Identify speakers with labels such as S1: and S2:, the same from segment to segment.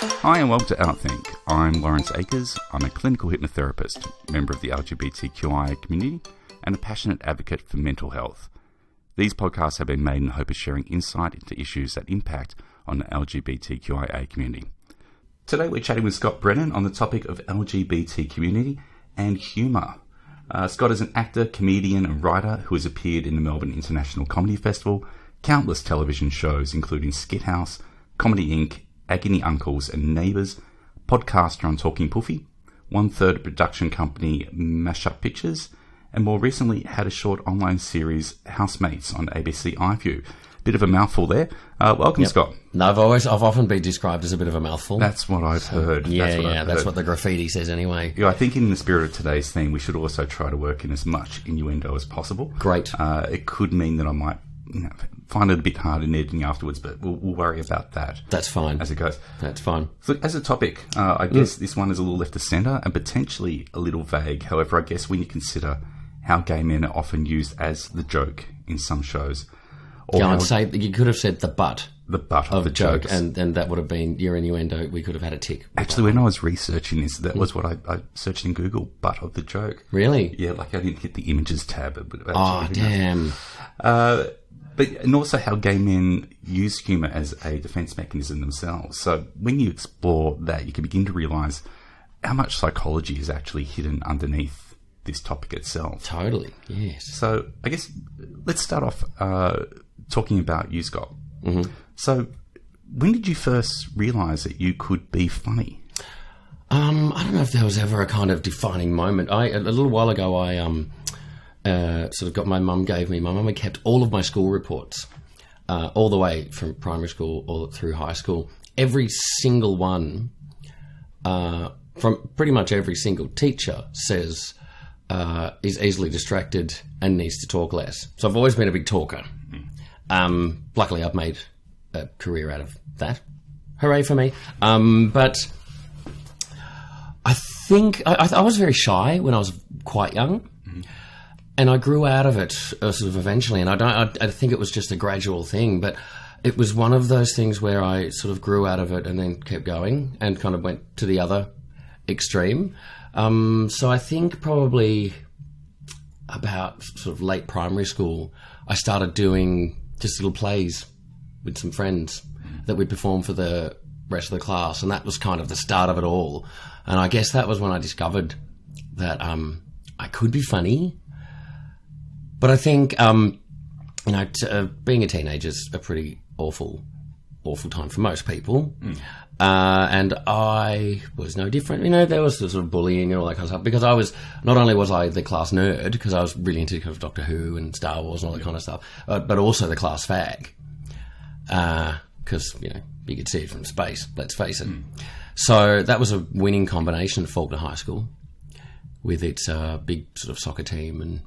S1: Hi and welcome to OUTthink. I'm Lawrence Akers. I'm a clinical hypnotherapist, member of the LGBTQIA community, and a passionate advocate for mental health. These podcasts have been made in the hope of sharing insight into issues that impact on the LGBTQIA community. Today we're chatting with Scott Brennan on the topic of LGBT community and humour. Scott is an actor, comedian and writer who has appeared in the Melbourne International Comedy Festival, countless television shows including Skit House, Comedy Inc., Agony Uncles and Neighbours, podcaster on Talking Poofy, 1/3 production company Mashup Pictures, and more recently had a short online series Housemates on ABC iView. Bit of a mouthful there. Welcome, Scott.
S2: No, I've often been described as a bit of a mouthful.
S1: That's what I've heard.
S2: That's what the graffiti says anyway.
S1: Yeah, I think in the spirit of today's theme, we should also try to work in as much innuendo as possible.
S2: Great.
S1: It could mean that I might find it a bit hard in editing afterwards, but we'll worry about that.
S2: That's fine.
S1: As it goes.
S2: That's fine.
S1: So as a topic, I guess this one is a little left of centre and potentially a little vague. However, I guess when you consider how gay men are often used as the joke in some shows.
S2: I'd say you could have said the butt.
S1: The butt of the
S2: joke,
S1: jokes.
S2: and that would have been your innuendo. We could have had a tick.
S1: Actually, when I was researching this, that was what I searched in Google, butt of the joke.
S2: Really?
S1: Yeah, like I didn't hit the images tab.
S2: Oh, damn.
S1: And also how gay men use humour as a defence mechanism themselves. So when you explore that, you can begin to realise how much psychology is actually hidden underneath this topic itself.
S2: Totally, yes.
S1: So I guess let's start off talking about you, Scott.
S2: Mm-hmm.
S1: So when did you first realise that you could be funny?
S2: I don't know if there was ever a kind of defining moment. A little while ago, I sort of got my mum had kept all of my school reports, all the way from primary school all through high school. Every single one, from pretty much every single teacher says is easily distracted and needs to talk less. So I've always been a big talker. Luckily, I've made a career out of that. Hooray for me. But I think I was very shy when I was quite young. And I grew out of it sort of eventually, and I think it was just a gradual thing, but it was one of those things where I sort of grew out of it and then kept going and kind of went to the other extreme. So I think probably about sort of late primary school, I started doing just little plays with some friends that we'd perform for the rest of the class, and that was kind of the start of it all. And I guess that was when I discovered that I could be funny. But I think, being a teenager is a pretty awful time for most people. And I was no different. There was the sort of bullying and all that kind of stuff. Because not only was I the class nerd, because I was really into kind of Doctor Who and Star Wars and all that kind of stuff, but also the class fag. Because, you could see it from space, let's face it. So that was a winning combination at Faulkner High School with its big sort of soccer team and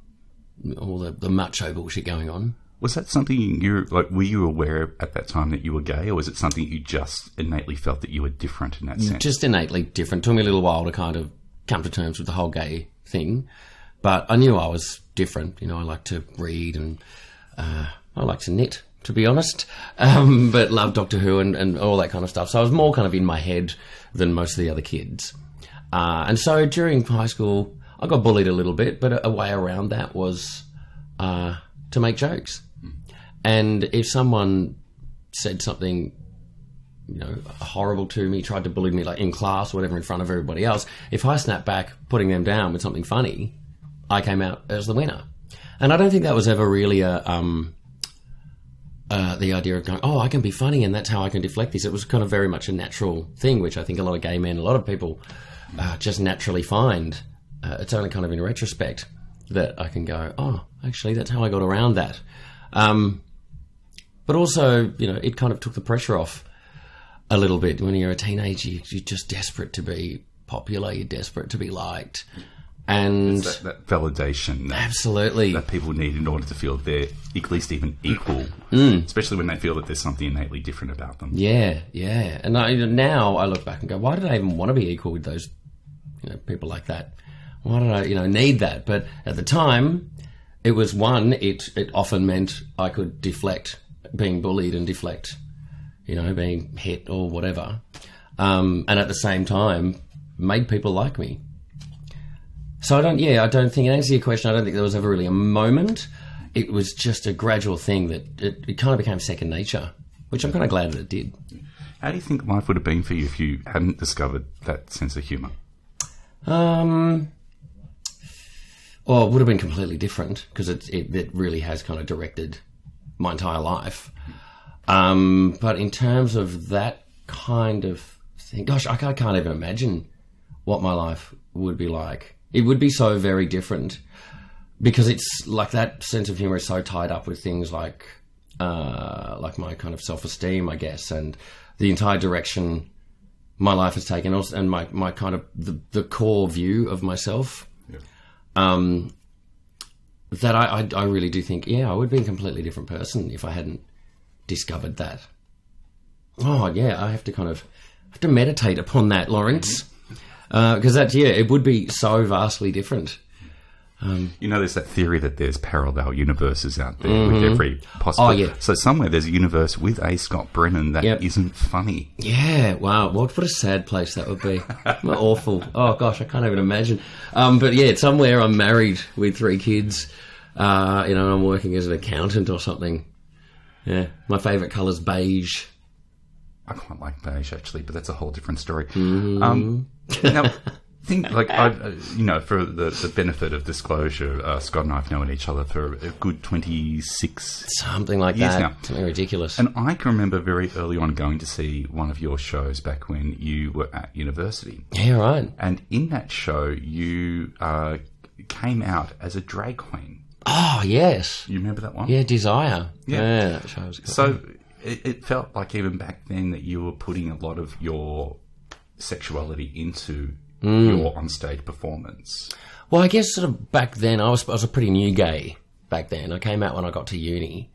S2: all the macho bullshit going on.
S1: Was that something were you aware at that time that you were gay, or was it something you just innately felt that you were different in that sense? Just
S2: innately different. It took me a little while to kind of come to terms with the whole gay thing, but I knew I was different. I like to read and I like to knit, to be honest, but love Doctor Who and all that kind of stuff. So I was more kind of in my head than most of the other kids. And so during high school, I got bullied a little bit, but a way around that was to make jokes. And if someone said something, horrible to me, tried to bully me like in class or whatever in front of everybody else, if I snapped back, putting them down with something funny, I came out as the winner. And I don't think that was ever really the idea of going, oh, I can be funny and that's how I can deflect this. It was kind of very much a natural thing, which I think a lot of gay men, a lot of people just naturally find. It's only kind of in retrospect that I can go, oh, actually, that's how I got around that. But also, it kind of took the pressure off a little bit. When you're a teenager, you're just desperate to be popular. You're desperate to be liked. And
S1: it's that validation.
S2: Absolutely.
S1: That people need in order to feel they're at least even equal, especially when they feel that there's something innately different about them.
S2: Yeah, yeah. And now I look back and go, why did I even want to be equal with those people like that? Why did I, need that? But at the time, it was it often meant I could deflect being bullied and deflect, being hit or whatever. and at the same time made people like me. So I don't think, in answer to your question, I don't think there was ever really a moment. It was just a gradual thing that it kind of became second nature, which I'm kind of glad that it did.
S1: How do you think life would have been for you if you hadn't discovered that sense of humour?
S2: Well, it would have been completely different, because it really has kind of directed my entire life. But in terms of that kind of thing, gosh, I can't even imagine what my life would be like. It would be so very different, because it's like that sense of humour is so tied up with things like my kind of self-esteem, I guess, and the entire direction my life has taken, also, and my kind of the core view of myself. Yeah. That I really do think, I would be a completely different person if I hadn't discovered that. Oh yeah, I have to meditate upon that, Lawrence, because it would be so vastly different.
S1: There's that theory that there's parallel universes out there with every possible...
S2: Oh, yeah.
S1: So somewhere there's a universe with a Scott Brennan that isn't funny.
S2: Yeah, wow. What a sad place that would be. Awful. Oh, gosh, I can't even imagine. But yeah, somewhere I'm married with 3 kids. I'm working as an accountant or something. Yeah, my favourite colour's beige.
S1: I quite like beige, actually, but that's a whole different story.
S2: Mm-hmm.
S1: For the benefit of disclosure, Scott and I have known each other for a good 26
S2: something like
S1: years
S2: that.
S1: Now.
S2: Something ridiculous.
S1: And I can remember very early on going to see one of your shows back when you were at university.
S2: Yeah, right.
S1: And in that show, you came out as a drag queen.
S2: Oh, yes.
S1: You remember that one?
S2: Yeah, Desire.
S1: Yeah.
S2: That show was good.
S1: So it felt like even back then that you were putting a lot of your sexuality into your onstage performance.
S2: Well, I guess sort of back then, I was a pretty new gay back then. I came out when I got to uni.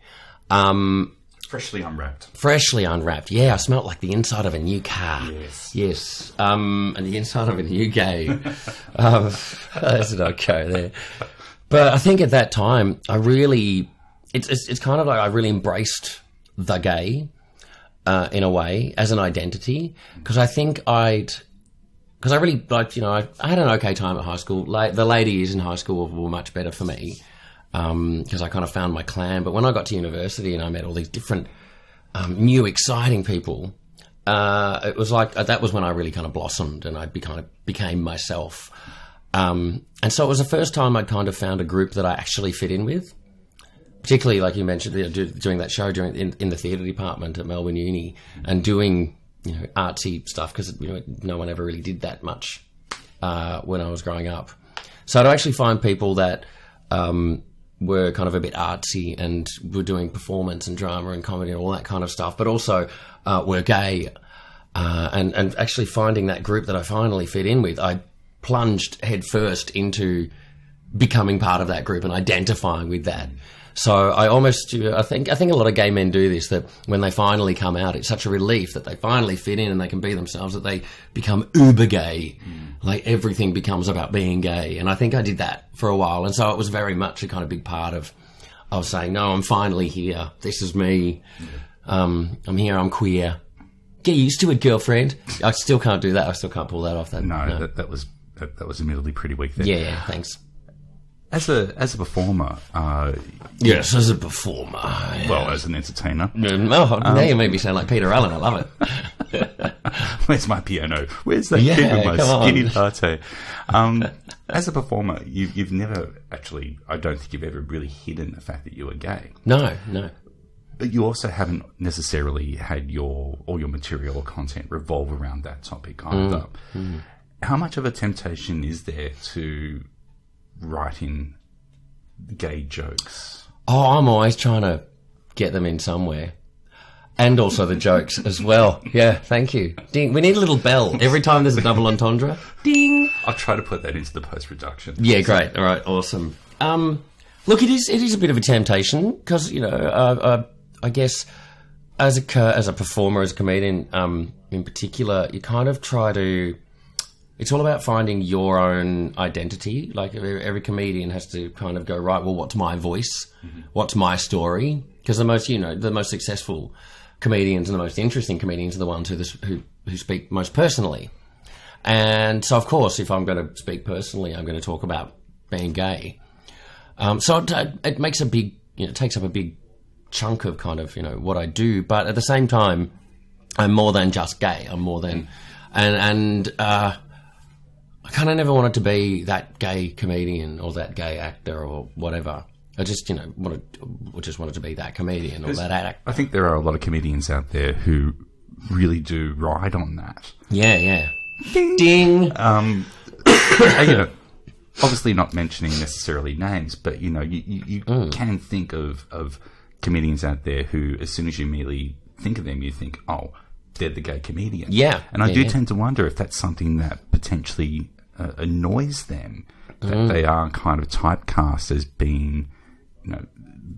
S1: Freshly unwrapped.
S2: Freshly unwrapped. Yeah, I smelt like the inside of a new car. Yes. And the inside of a new gay. That's not go there. But I think at that time, I really... It's kind of like I really embraced the gay in a way as an identity, because I think because I really liked, I had an okay time at high school. The ladies in high school were much better for me, because I kind of found my clan. But when I got to university and I met all these different new exciting people, it was like that was when I really kind of blossomed and I became myself. And so it was the first time I'd kind of found a group that I actually fit in with. Particularly, like you mentioned, doing that show in the theatre department at Melbourne Uni and doing artsy stuff, because no one ever really did that much when I was growing up. So to actually find people that were kind of a bit artsy and were doing performance and drama and comedy and all that kind of stuff, but also were gay, and actually finding that group that I finally fit in with, I plunged headfirst into becoming part of that group and identifying with that. So I think a lot of gay men do this, that when they finally come out, it's such a relief that they finally fit in and they can be themselves, that they become uber gay. Like everything becomes about being gay. And I think I did that for a while. And so it was very much a kind of big part of saying, no, I'm finally here. This is me. I'm here. I'm queer. Get used to it, girlfriend. I still can't do that. I still can't pull that off.
S1: No. That was admittedly pretty weak there.
S2: Yeah, thanks.
S1: As a performer,
S2: yes, as a performer. Yeah.
S1: Well, as an entertainer.
S2: Now you made me sound like Peter Allen. I love it.
S1: Where's my piano? Where's that kid with my skinny latte? As a performer, you've never actually, I don't think you've ever really hidden the fact that you were gay.
S2: No.
S1: But you also haven't necessarily had all your material or content revolve around that topic either. How much of a temptation is there to write in gay jokes?
S2: Oh, I'm always trying to get them in somewhere. And also the jokes as well. Yeah, thank you. Ding. We need a little bell every time there's a double entendre. Ding.
S1: I'll try to put that into the post-production.
S2: Yeah, great. All right, awesome. Look, it is a bit of a temptation because, I guess as a performer, as a comedian in particular, you kind of try to... It's all about finding your own identity. Like every comedian has to kind of go, right, well, what's my voice? What's my story? Because the most successful comedians and the most interesting comedians are the ones who speak most personally. And so, of course, if I'm going to speak personally, I'm going to talk about being gay. So it makes a big, it takes up a big chunk of kind of, what I do. But at the same time, I'm more than just gay. I'm more than, and I kind of never wanted to be that gay comedian or that gay actor or whatever. I just, wanted to be that comedian or that actor.
S1: I think there are a lot of comedians out there who really do ride on that.
S2: Yeah. Ding.
S1: Obviously not mentioning necessarily names, but you can think of comedians out there who, as soon as you immediately think of them, you think, oh, they're the gay comedian.
S2: Yeah.
S1: And I do tend to wonder if that's something that potentially annoys them, that they are kind of typecast as being,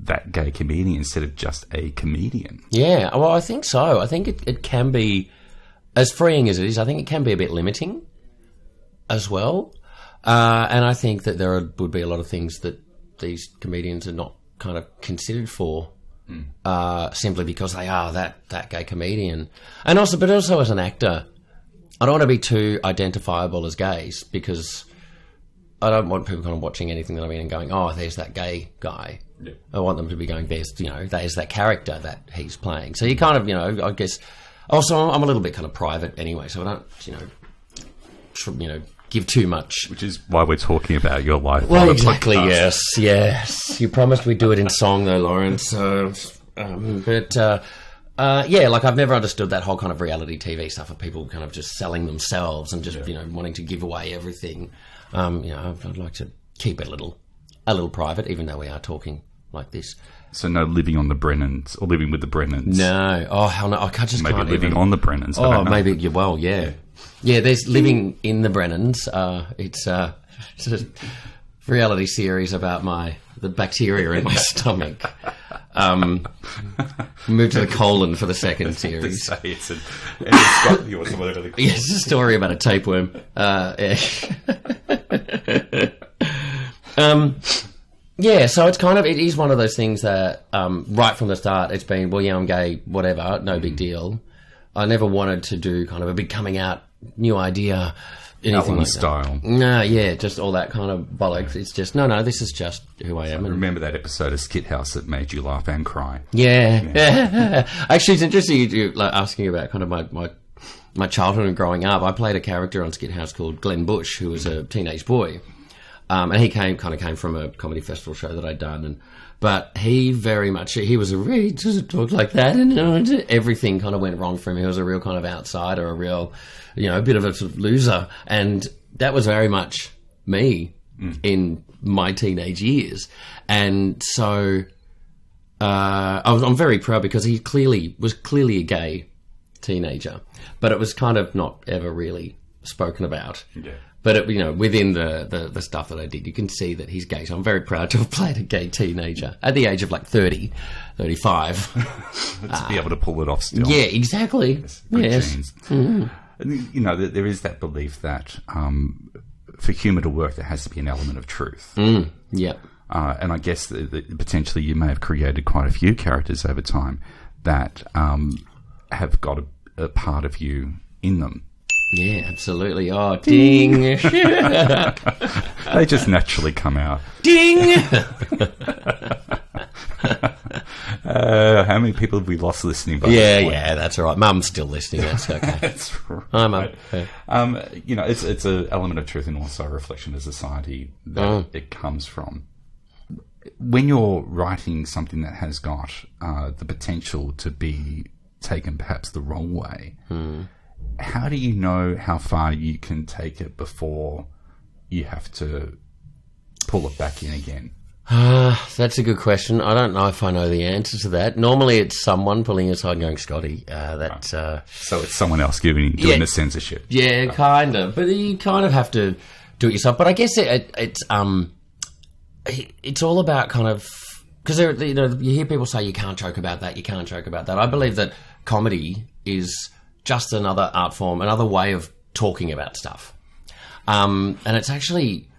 S1: that gay comedian instead of just a comedian.
S2: Yeah, well, I think so. I think it can be, as freeing as it is, I think it can be a bit limiting as well. And I think that there would be a lot of things that these comedians are not kind of considered for simply because they are that gay comedian. And also, but also as an actor, I don't want to be too identifiable as gays because I don't want people kind of watching anything that I'm in and going, oh, there's that gay guy. Yeah. I want them to be going, there's that character that he's playing. So you kind of, I guess, also I'm a little bit kind of private anyway, so I don't, give too much.
S1: Which is why we're talking about your life.
S2: Well, exactly, yes. You promised we'd do it in song though, Lawrence. Like I've never understood that whole kind of reality TV stuff of people kind of just selling themselves and just, wanting to give away everything. I'd like to keep it a little private, even though we are talking like this.
S1: So no living on the Brennans or living with the Brennans.
S2: No. Oh, hell no. I can't
S1: living on the Brennans.
S2: Oh, maybe. Yeah. Yeah, there's living in the Brennans. It's a reality series about the bacteria in my stomach. Moved to the colon for the second series.
S1: It's
S2: a story about a tapeworm. So it's kind of, it is one of those things that right from the start it's been, well, yeah, I'm gay, whatever, no big deal. I never wanted to do kind of a big coming out, new idea, anything like
S1: style.
S2: That. No, yeah, just all that kind of bollocks. It's just, no, this is just who I am.
S1: Remember that episode of Skit House that made you laugh and cry?
S2: Yeah. Actually, it's interesting you asking about kind of my childhood and growing up. I played a character on Skit House called Glenn Bush, who was a teenage boy. And he came from a comedy festival show that I'd done. But he just talked like that, and everything kind of went wrong for him. He was a real kind of outsider, a real, a bit of a sort of loser. And that was very much me in my teenage years. And so I'm very proud because he was clearly a gay teenager, but it was kind of not ever really spoken about.
S1: Yeah.
S2: But, within the stuff that I did, you can see that he's gay. So I'm very proud to have played a gay teenager at the age of 30, 35.
S1: To be able to pull it off still.
S2: Yeah, exactly. Yes.
S1: Mm-hmm. And, there is that belief that for humour to work, there has to be an element of truth.
S2: Yeah.
S1: And I guess that potentially you may have created quite a few characters over time that have got a part of you in them.
S2: Yeah, absolutely. Oh, ding.
S1: They just naturally come out.
S2: Ding!
S1: How many people have we lost listening by this point?
S2: Yeah, that's all right. Mum's still listening. That's okay.
S1: That's right.
S2: Hi, Mum. Yeah.
S1: It's an element of truth and also a reflection of society that it comes from. When you're writing something that has got the potential to be taken perhaps the wrong way, how do you know how far you can take it before you have to pull it back in again?
S2: That's a good question. I don't know if I know the answer to that. Normally it's someone pulling aside and going, Scotty,
S1: So it's someone else doing the censorship.
S2: Yeah, kind of. But you kind of have to do it yourself. But I guess it's all about kind of... Because you hear people say you can't joke about that, you can't joke about that. I believe that comedy is just another art form, another way of talking about stuff. And it's actually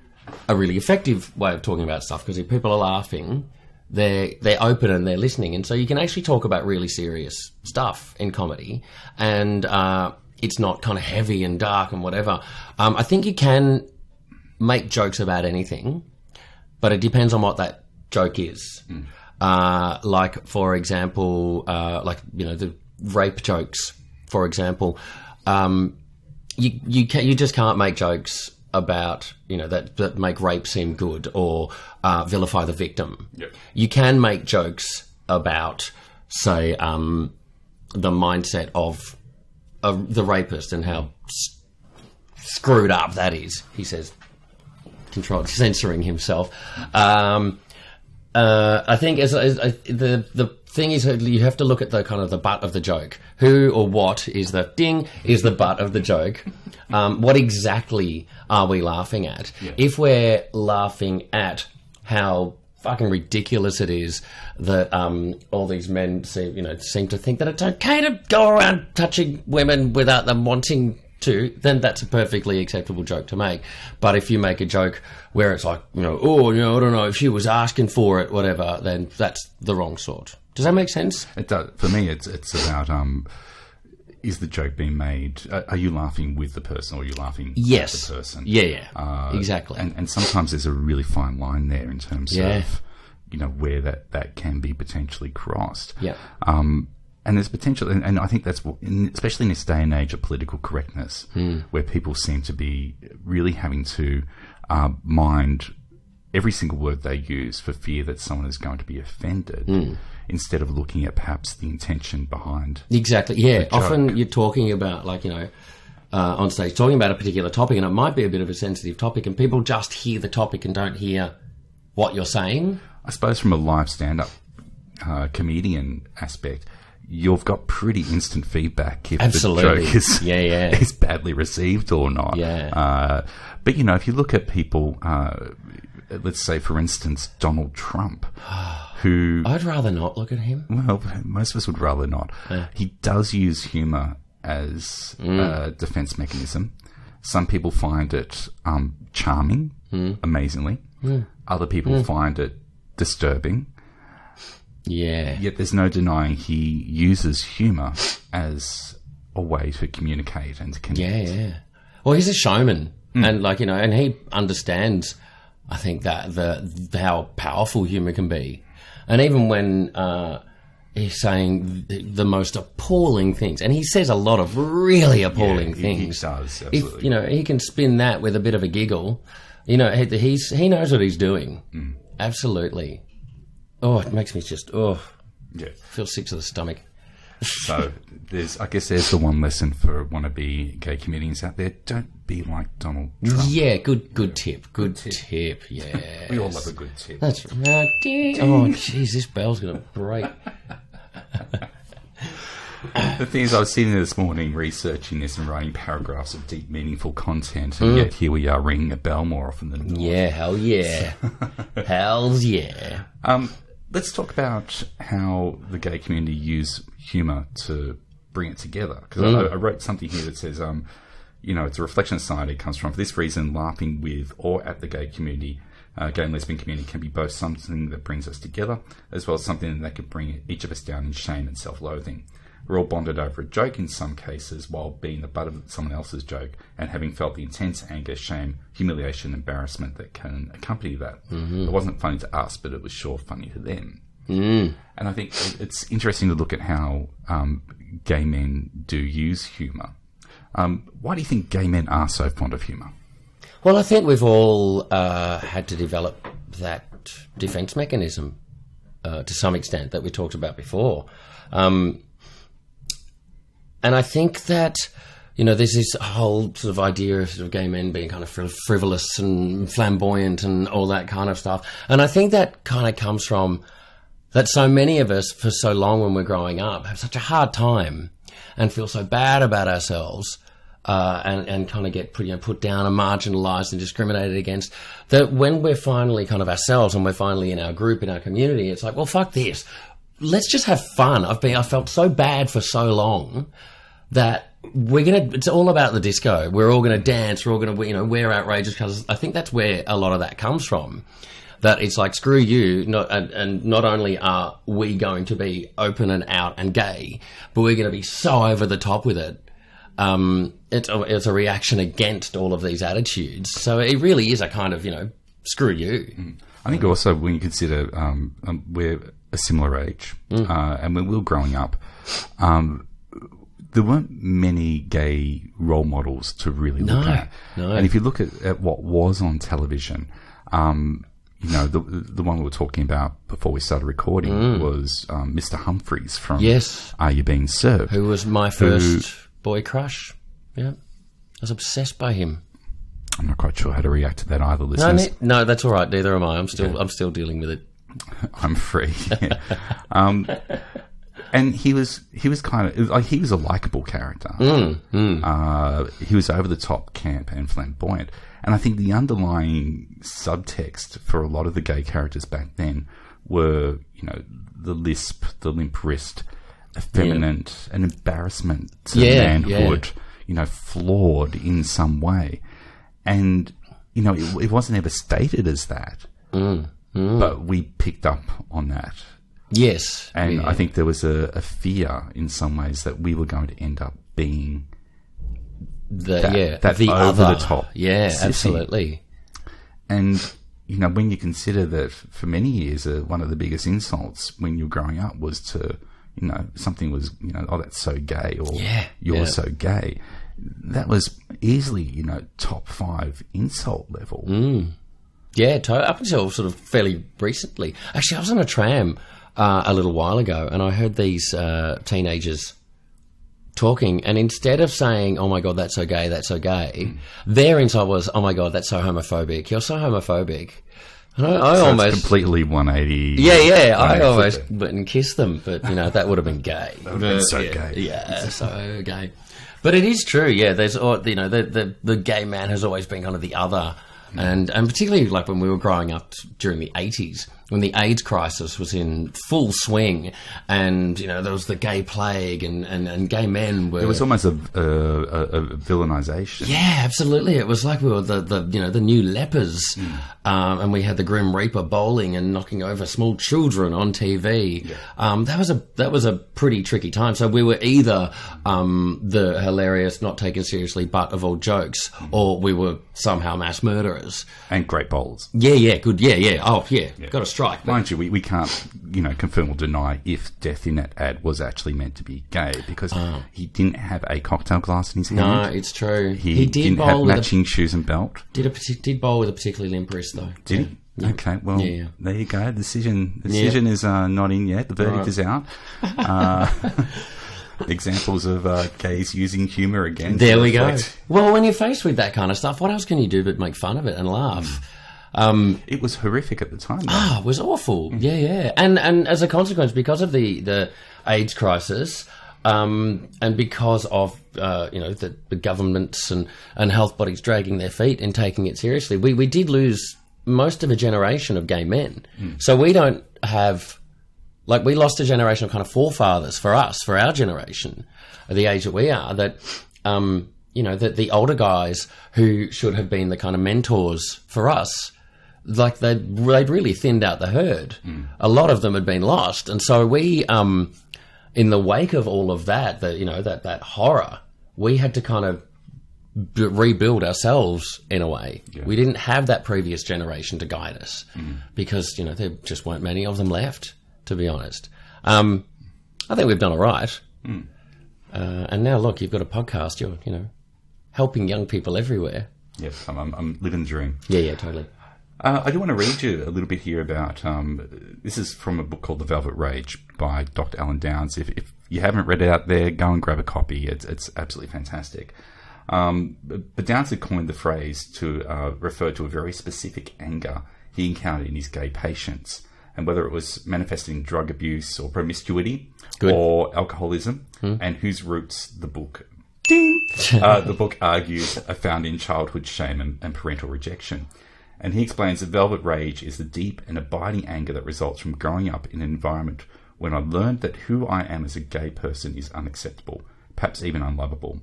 S2: a really effective way of talking about stuff because if people are laughing, they're open and they're listening, and so you can actually talk about really serious stuff in comedy, and it's not kind of heavy and dark and whatever. I think you can make jokes about anything, but it depends on what that joke is. Like, for example, the rape jokes, for example. You just can't make jokes about, that make rape seem good or vilify the victim.
S1: Yep.
S2: You can make jokes about, say, the mindset of the rapist and how screwed up that is. He says, censoring himself. I think the thing is, you have to look at the kind of the butt of the joke. Who or what is the butt of the joke? What exactly are we laughing at? Yeah. If we're laughing at how fucking ridiculous it is that all these men seem to think that it's okay to go around touching women without them wanting to, then that's a perfectly acceptable joke to make. But if you make a joke where it's like, I don't know if she was asking for it, whatever, then that's the wrong sort. Does that make sense?
S1: It does. For me, it's about is the joke being made? Are you laughing with the person, or are you laughing at the person?
S2: Yeah, exactly.
S1: And sometimes there's a really fine line there in terms of where that can be potentially crossed.
S2: Yeah.
S1: And there's potential, and I think that's, especially in this day and age of political correctness, where people seem to be really having to mind every single word they use for fear that someone is going to be offended, instead of looking at perhaps the intention behind.
S2: Exactly, yeah. Often you're talking about, on stage, talking about a particular topic, and it might be a bit of a sensitive topic, and people just hear the topic and don't hear what you're saying.
S1: I suppose from a live stand-up comedian aspect, you've got pretty instant feedback if
S2: Absolutely.
S1: The joke is badly received or not.
S2: Yeah.
S1: But, if you look at people, let's say, for instance, Donald Trump, who...
S2: I'd rather not look at him.
S1: Well, most of us would rather not. He does use humour as a defence mechanism. Some people find it charming, amazingly. Other people find it disturbing.
S2: Yeah.
S1: Yet there's no denying he uses humour as a way to communicate and to connect.
S2: Yeah. Well, he's a showman, and and he understands, I think, that how powerful humour can be, and even when he's saying the most appalling things, and he says a lot of really appalling things.
S1: He does, absolutely.
S2: If he can spin that with a bit of a giggle, he knows what he's doing. Absolutely. Oh, it makes me just feel sick to the stomach.
S1: So there's the one lesson for wannabe gay comedians out there: don't be like Donald Trump.
S2: Yeah, good tip. Good tip. Yeah,
S1: we all love a good tip.
S2: That's right. Oh, jeez, this bell's gonna break.
S1: The thing is, I was sitting there this morning researching this and writing paragraphs of deep, meaningful content, and yet here we are ringing a bell more often than not.
S2: Yeah, hell yeah. Hells yeah.
S1: Let's talk about how the gay community use humour to bring it together. Because I wrote something here that says, it's a reflection of society. It comes from, for this reason, laughing with or at the gay community, gay and lesbian community, can be both something that brings us together, as well as something that can bring each of us down in shame and self-loathing. We're all bonded over a joke in some cases while being the butt of someone else's joke and having felt the intense anger, shame, humiliation, embarrassment that can accompany that. It wasn't funny to us, but it was sure funny to them. And I think it's interesting to look at how gay men do use humour. Why do you think gay men are so fond of humour?
S2: Well, I think we've all had to develop that defence mechanism to some extent that we talked about before. And I think that, there's this whole sort of idea of sort of gay men being kind of frivolous and flamboyant and all that kind of stuff. And I think that kind of comes from that so many of us, for so long when we're growing up, have such a hard time and feel so bad about ourselves and kind of get put down and marginalised and discriminated against, that when we're finally kind of ourselves and we're finally in our group, in our community, it's like, well, fuck this. Let's just have fun. I felt so bad for so long that it's all about the disco. We're all going to dance. We're all going to, wear outrageous colours. I think that's where a lot of that comes from. that it's like, screw you, and not only are we going to be open and out and gay, but we're going to be so over the top with it. It's a reaction against all of these attitudes. So it really is a kind of, screw you.
S1: I think also when you consider we're a similar age, and when we were growing up, there weren't many gay role models to really look at.
S2: No.
S1: And if you look at what was on television, the one we were talking about before we started recording was Mr. Humphreys from Are You Being Served?
S2: Who was my first boy crush. Yeah. I was obsessed by him.
S1: I'm not quite sure how to react to that either, listeners.
S2: No, that's all right. Neither am I. I'm still dealing with it.
S1: I'm free. And he was kind of like, he was a likable character. He was over the top, camp, and flamboyant. And I think the underlying subtext for a lot of the gay characters back then were, the lisp, the limp wrist, effeminate, an embarrassment to manhood, flawed in some way. And, it wasn't ever stated as that. But we picked up on that.
S2: Yes.
S1: And I think there was a fear in some ways that we were going to end up being that
S2: the
S1: over
S2: other.
S1: the top.
S2: Yeah,
S1: sissy.
S2: absolutely.
S1: And, when you consider that for many years, one of the biggest insults when you were growing up was to, something was, oh, that's so gay, or you're so gay. That was easily, top 5 insult level.
S2: Yeah, up until sort of fairly recently. Actually, I was on a tram a little while ago, and I heard these teenagers talking, and instead of saying, oh my God, that's so gay, their insult was, oh my God, that's so homophobic. You're so homophobic. And I
S1: so
S2: almost...
S1: It's completely 180.
S2: Yeah, I almost went and kissed them, but, that would have been gay.
S1: That would have been so gay.
S2: Yeah, so gay. But it is true, yeah, there's, the gay man has always been kind of the other. And particularly like when we were growing up during the 80s, when the AIDS crisis was in full swing, and there was the gay plague, and gay men were...
S1: It was almost a villainization.
S2: Yeah, absolutely. It was like we were the new lepers, and we had the Grim Reaper bowling and knocking over small children on TV. Yeah. That was a pretty tricky time. So we were either the hilarious, not taken seriously butt of all jokes, or we were somehow mass murderers.
S1: And great bowlers.
S2: Yeah, good. Yeah. Oh, yeah. Got a strike.
S1: Mind you, we can't, confirm or deny if Death in that ad was actually meant to be gay, because he didn't have a cocktail glass in his hand.
S2: No, it's true.
S1: He didn't have matching shoes and belt.
S2: Did bowl with a particularly limp wrist, though.
S1: Did he? Yeah. Okay, well, there you go. Decision is not in yet. The verdict is out. Examples of gays using humour again.
S2: There we go. Well, when you're faced with that kind of stuff, what else can you do but make fun of it and laugh?
S1: It was horrific at the time.
S2: It was awful. Yeah. And as a consequence, because of the AIDS crisis, and because of the governments and health bodies dragging their feet and taking it seriously, we did lose most of a generation of gay men. So we don't have... Like, we lost a generation of kind of forefathers for us, for our generation, at the age that we are, that, that the older guys who should have been the kind of mentors for us, like, they'd really thinned out the herd. A lot of them had been lost. And so we, in the wake of all of that, that horror, we had to kind of rebuild ourselves in a way. Yeah. We didn't have that previous generation to guide us because, there just weren't many of them left, to be honest. I think we've done all right. And now, look, you've got a podcast. You're, helping young people everywhere.
S1: Yes, I'm living the dream.
S2: Yeah, totally.
S1: I do want to read you a little bit here about... this is from a book called The Velvet Rage by Dr. Alan Downs. If you haven't read it out there, go and grab a copy. It's absolutely fantastic. But Downs had coined the phrase to refer to a very specific anger he encountered in his gay patients. And whether it was manifesting drug abuse or promiscuity or alcoholism, and whose roots the book argues are found in childhood shame and parental rejection. And he explains that velvet rage is the deep and abiding anger that results from growing up in an environment when I learned that who I am as a gay person is unacceptable, perhaps even unlovable.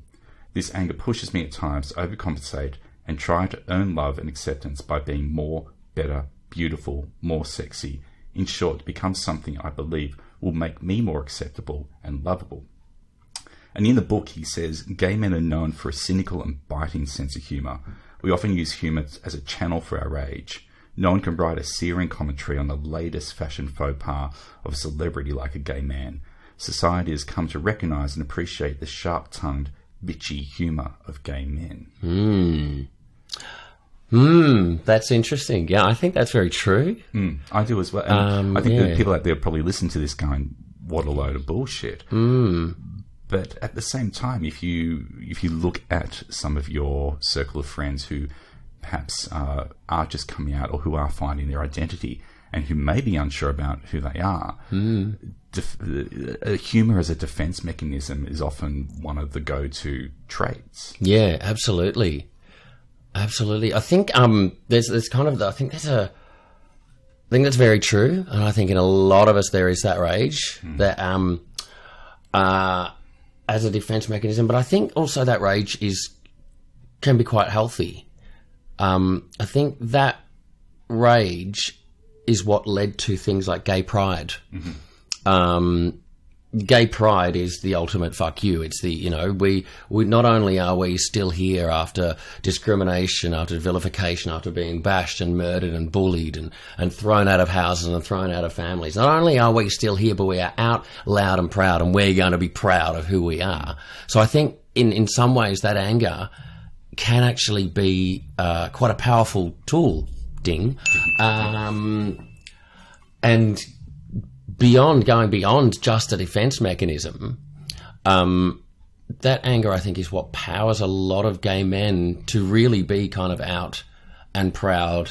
S1: This anger pushes me at times to overcompensate and try to earn love and acceptance by being more, better, beautiful, more sexy. In short, to become something I believe will make me more acceptable and lovable. And in the book, he says, gay men are known for a cynical and biting sense of humour. We often use humour as a channel for our rage. No one can write a searing commentary on the latest fashion faux pas of a celebrity like a gay man. Society has come to recognise and appreciate the sharp-tongued, bitchy humour of gay men.
S2: That's interesting. Yeah, I think that's very true.
S1: I do as well. And I think that people out there probably listen to this going, what a load of bullshit. But at the same time, if you look at some of your circle of friends who perhaps are just coming out or who are finding their identity and who may be unsure about who they are, humour as a defence mechanism is often one of the go-to traits.
S2: Yeah, absolutely. Absolutely. I think there's kind of I think that's very true, and I think in a lot of us there is that rage that as a defense mechanism, but I think also that rage can be quite healthy. I think that rage is what led to things like gay pride. Gay pride is the ultimate fuck you. It's the, we not only are we still here after discrimination, after vilification, after being bashed and murdered and bullied and thrown out of houses and thrown out of families. Not only are we still here, but we are out loud and proud, and we're going to be proud of who we are. So I think in some ways that anger can actually be quite a powerful tool, and going beyond just a defense mechanism, that anger, I think, is what powers a lot of gay men to really be kind of out and proud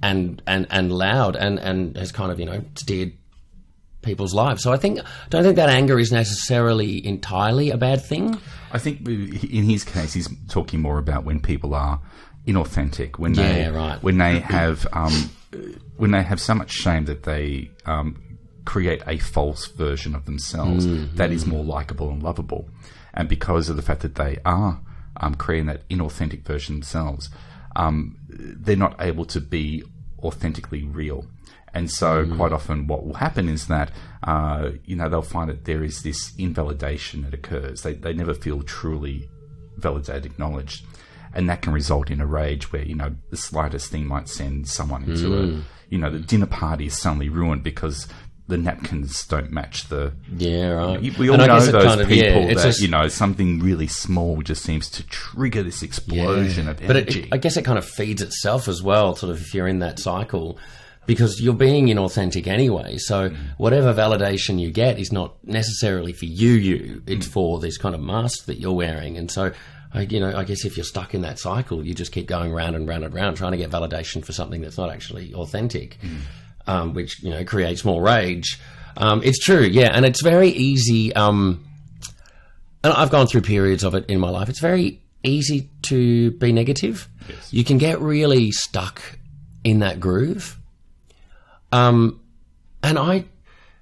S2: and loud and has kind of, steered people's lives. So I don't think that anger is necessarily entirely a bad thing. I
S1: think in his case, he's talking more about when people are inauthentic, when they have so much shame that they create a false version of themselves that is more likable and lovable. And because of the fact that they are creating that inauthentic version themselves, they're not able to be authentically real. And so quite often what will happen is that, they'll find that there is this invalidation that occurs. They never feel truly validated, acknowledged. And that can result in a rage where, the slightest thing might send someone into the dinner party is suddenly ruined because the napkins don't match the... Yeah, right. We all know those people that, something really small just seems to trigger this explosion of energy.
S2: But I guess it kind of feeds itself as well, sort of, if you're in that cycle, because you're being inauthentic anyway. So whatever validation you get is not necessarily for you. It's for this kind of mask that you're wearing. And so... I guess if you're stuck in that cycle, you just keep going round and round and round, trying to get validation for something that's not actually authentic, which, creates more rage. It's true, yeah, and it's very easy, and I've gone through periods of it in my life. It's very easy to be negative. Yes. You can get really stuck in that groove. And I'm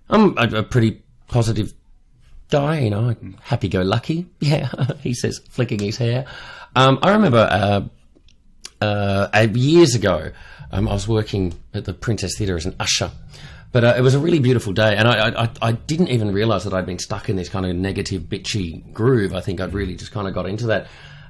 S2: a pretty positive guy, happy-go-lucky. Yeah, he says, flicking his hair. I remember years ago, I was working at the Princess Theatre as an usher, but it was a really beautiful day, and I didn't even realise that I'd been stuck in this kind of negative, bitchy groove. I think I'd really just kind of got into that.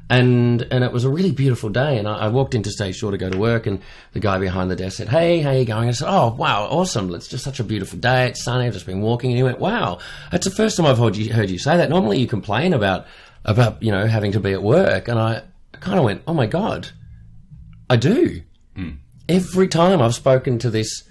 S2: And it was a really beautiful day, and I walked into stage door to go to work, and the guy behind the desk said, "Hey, how you going?" I said, "Oh, wow, awesome. It's just such a beautiful day. It's sunny. I've just been walking." And he went, "Wow, that's the first time I've heard you say that. Normally you complain about having to be at work." And I kind of went, "Oh my God, I do. Every time I've spoken to this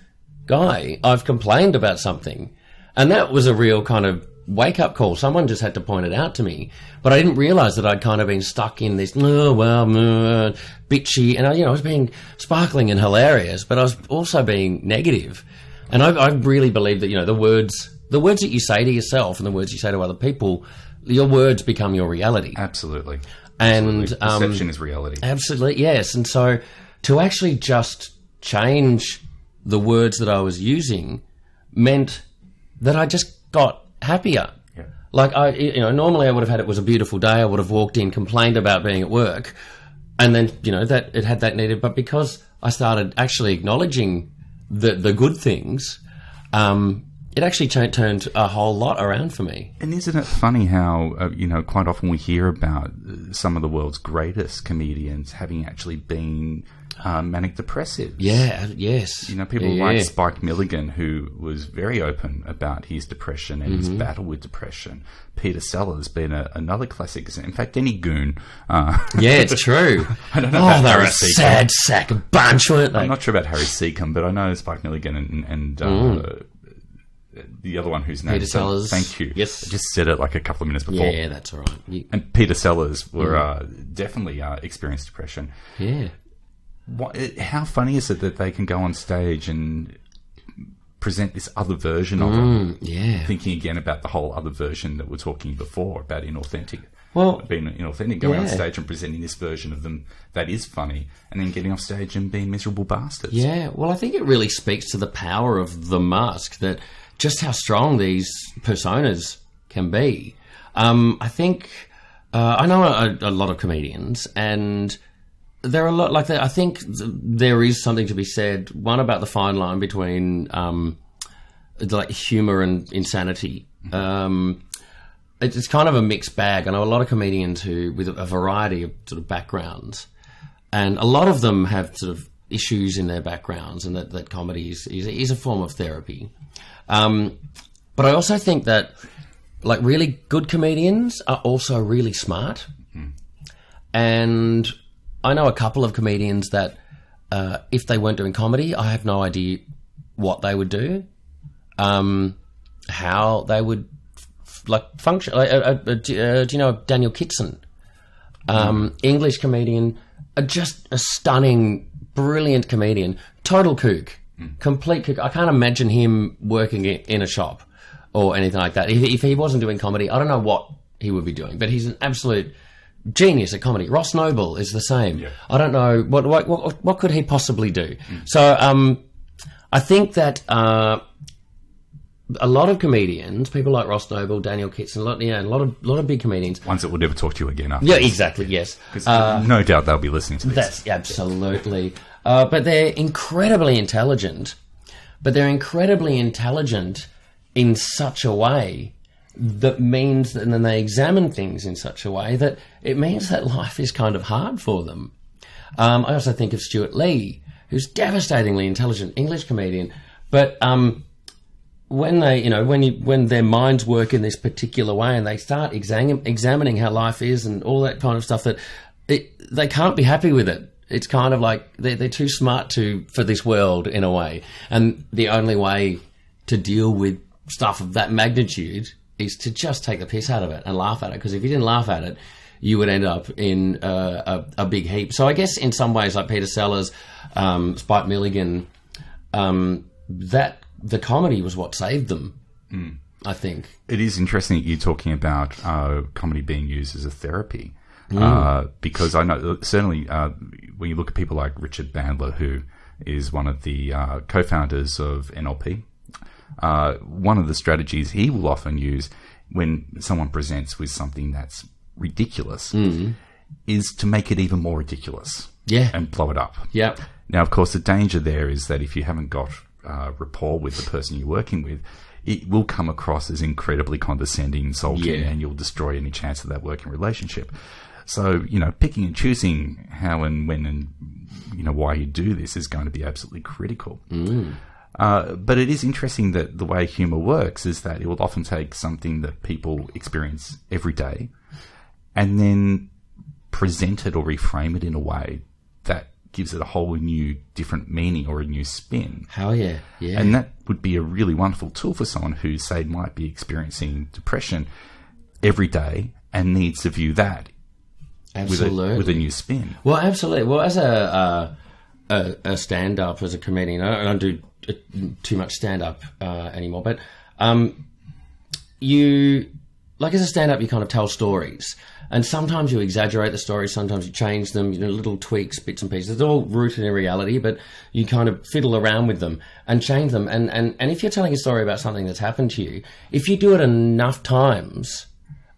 S2: guy, I've complained about something." And that was a real kind of wake-up call. Someone just had to point it out to me. But I didn't realise that I'd kind of been stuck in this, bitchy. And I was being sparkling and hilarious, but I was also being negative. And I really believe that, the words that you say to yourself and the words you say to other people, your words become your reality.
S1: Absolutely.
S2: And
S1: perception is reality.
S2: Absolutely, yes. And so to actually just change the words that I was using meant that I just got happier. Yeah. Like normally I would have had, it was a beautiful day, I would have walked in, complained about being at work, and then, that it had that needed, but because I started actually acknowledging the good things, it actually turned a whole lot around for me.
S1: And isn't it funny how, quite often we hear about some of the world's greatest comedians having actually been manic depressive?
S2: Yeah, yes.
S1: People like Spike Milligan, who was very open about his depression and his battle with depression. Peter Sellers being another classic example. In fact, any goon.
S2: Yeah, it's true.
S1: I don't know about
S2: they're
S1: Harry
S2: a
S1: Seacombe.
S2: sad sack of bunch, weren't they?
S1: I'm not sure about Harry Seacombe, but I know Spike Milligan and the other one whose name
S2: Peter Sellers.
S1: Thank you.
S2: Yes.
S1: I just said it like a couple of minutes before.
S2: Yeah, that's all right.
S1: And Peter Sellers were definitely experienced depression.
S2: Yeah.
S1: How funny is it that they can go on stage and present this other version of them?
S2: Yeah.
S1: Thinking again about the whole other version that we're talking before about inauthentic.
S2: Well,
S1: being inauthentic, going on stage and presenting this version of them that is funny, and then getting off stage and being miserable bastards.
S2: Yeah, well, I think it really speaks to the power of the mask, that just how strong these personas can be. I think I know a lot of comedians, and there are a lot like that. I think there is something to be said. One, about the fine line between like humour and insanity. It's kind of a mixed bag. I know a lot of comedians who, with a variety of sort of backgrounds, and a lot of them have sort of issues in their backgrounds, and that comedy is a form of therapy. But I also think that, like, really good comedians are also really smart. And I know a couple of comedians that, if they weren't doing comedy, I have no idea what they would do, how they would function. Do you know Daniel Kitson? English comedian, just a stunning, brilliant comedian. Total kook, complete kook. I can't imagine him working in a shop or anything like that. If he wasn't doing comedy, I don't know what he would be doing. But he's an absolute genius at comedy. Ross Noble is the same. Yeah. I don't know what could he possibly do. So I think that a lot of comedians, people like Ross Noble, Daniel Kitson, a lot of big comedians,
S1: ones that will never talk to you again after.
S2: Yeah, exactly. Yes,
S1: no doubt they'll be listening to this.
S2: That's absolutely. But they're incredibly intelligent. But they're incredibly intelligent in such a way that means that, and then they examine things in such a way that it means that life is kind of hard for them. I also think of Stuart Lee, who's devastatingly intelligent English comedian, but when they, when their minds work in this particular way and they start examining how life is and all that kind of stuff, that they can't be happy with it. It's kind of like they're too smart for this world in a way, and the only way to deal with stuff of that magnitude is to just take the piss out of it and laugh at it. Because if you didn't laugh at it, you would end up in a big heap. So I guess in some ways, like Peter Sellers, Spike Milligan, that the comedy was what saved them. I think
S1: it is interesting that you're talking about comedy being used as a therapy, because I know certainly when you look at people like Richard Bandler, who is one of the co-founders of NLP. One of the strategies he will often use when someone presents with something that's ridiculous is to make it even more ridiculous.
S2: Yeah.
S1: And blow it up.
S2: Yeah.
S1: Now, of course, the danger there is that if you haven't got rapport with the person you're working with, it will come across as incredibly condescending, insulting, and you'll destroy any chance of that working relationship. So, picking and choosing how and when and, why you do this is going to be absolutely critical. But it is interesting that the way humour works is that it will often take something that people experience every day and then present it or reframe it in a way that gives it a whole new different meaning or a new spin.
S2: Hell yeah, yeah.
S1: And that would be a really wonderful tool for someone who, say, might be experiencing depression every day and needs to view that with a new spin.
S2: Well, absolutely. Well, as a stand-up, as a comedian, I don't do too much stand-up anymore, but you, like, as a stand-up, you kind of tell stories, and sometimes you exaggerate the stories, sometimes you change them, little tweaks, bits and pieces. It's all rooted in reality, but you kind of fiddle around with them and change them. And if you're telling a story about something that's happened to you, if you do it enough times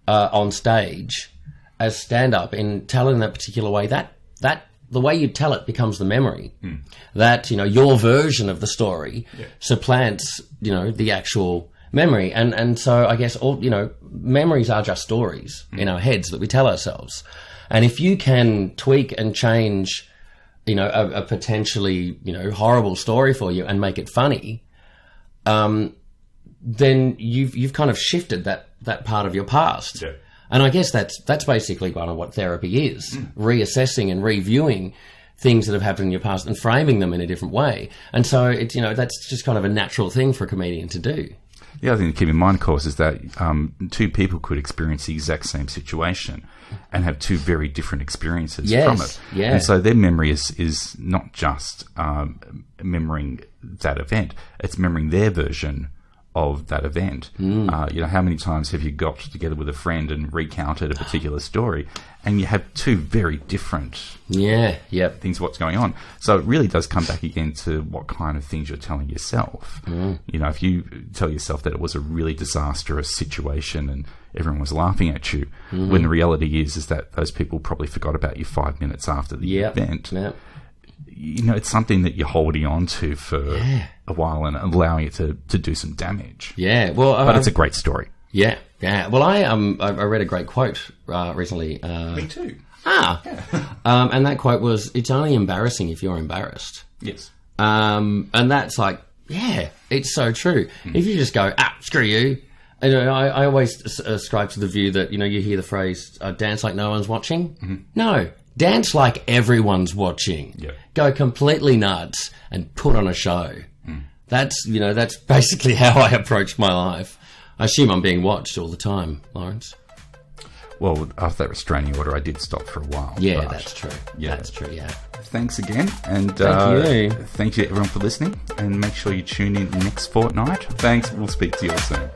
S2: on stage as stand-up in telling that particular way, that the way you tell it becomes the memory. That, your version of the story supplants, the actual memory. And so I guess memories are just stories in our heads that we tell ourselves. And if you can tweak and change, a potentially, horrible story for you and make it funny, then you've kind of shifted that part of your past. Yeah. And I guess that's basically kind of what therapy is, reassessing and reviewing things that have happened in your past and framing them in a different way. And so it's, that's just kind of a natural thing for a comedian to do.
S1: The other thing to keep in mind, of course, is that two people could experience the exact same situation and have two very different experiences from it. Yeah. And so their memory is not just remembering that event, it's remembering their version of that event. How many times have you got together with a friend and recounted a particular story, and you have two very different things what's going on. So it really does come back again to what kind of things you're telling yourself. If you tell yourself that it was a really disastrous situation and everyone was laughing at you, when the reality is that those people probably forgot about you 5 minutes after the event. It's something that you're holding on to for a while and allowing it to do some damage.
S2: Yeah, well,
S1: but it's a great story.
S2: Yeah. Well, I read a great quote recently.
S1: Me too.
S2: And that quote was, "It's only embarrassing if you're embarrassed."
S1: Yes.
S2: And that's like, it's so true. If you just go, screw you. I always ascribe to the view that, you hear the phrase, dance like no one's watching. No. Dance like everyone's watching. Yep. Go completely nuts and put on a show. That's basically how I approach my life. I assume I'm being watched all the time, Lawrence.
S1: Well, after that restraining order, I did stop for a while.
S2: Yeah, that's true. Yeah. That's true, yeah.
S1: Thanks again. And thank you everyone for listening. And make sure you tune in next fortnight. Thanks. We'll speak to you all soon.